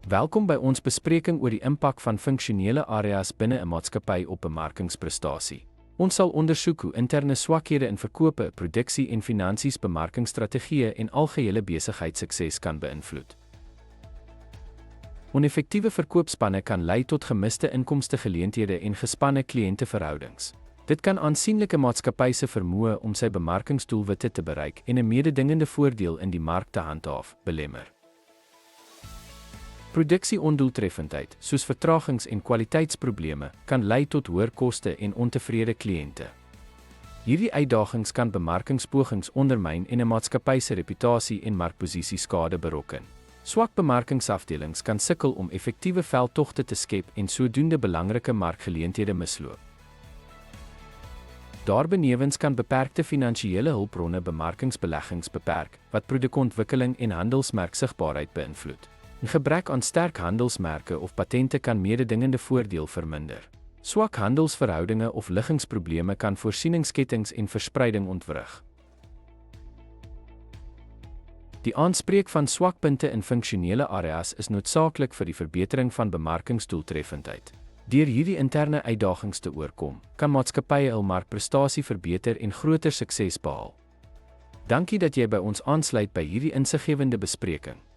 Welkom by ons bespreking oor die impak van funksionele areas binne 'n maatskappy op bemarkingsprestasie. Ons sal ondersoek hoe interne swakhede in verkope, produksie en finansies bemarkingsstrategieë en algehele besigheidssukses kan beïnvloed. Oneffektiewe verkoopspanne kan lei tot gemiste inkomstegeleenthede en gespanne kliënteverhoudings. Dit kan aansienlike maatskappy se vermoë om sy bemarkingsdoelwitte te bereik en 'n mededingende voordeel in die mark te handhaaf, belemmer. Produksie-ondoeltreffendheid, soos vertragings en kwaliteitsprobleme, kan lei tot hoër koste en ontevrede kliënte. Hierdie uitdagings kan bemarkingspogings ondermyn en 'n maatskappy se reputasie en markposisie skade berokken. Swak bemarkingsafdelings kan sukkel om effektiewe veldtogte te skep en sodoende belangrike markgeleenthede misloop. Daarbenewens kan beperkte finansiële hulpbronne bemarkingsbeleggings beperk, wat produkontwikkeling en handelsmerksigbaarheid beïnvloed. 'n Gebrek aan sterk handelsmerke of patente kan mededingende voordeel verminder. Swak handelsverhoudinge of liggingsprobleme kan voorsieningskettings en verspreiding ontwrig. Die aanspreek van swakpunte in funksionele areas is noodsaaklik vir die verbetering van bemarkingsdoeltreffendheid. Deur hierdie interne uitdagings te oorkom, kan maatskappye hul markprestasie verbeter en groter sukses behaal. Dankie dat jy by ons aansluit by hierdie insiggewende bespreking.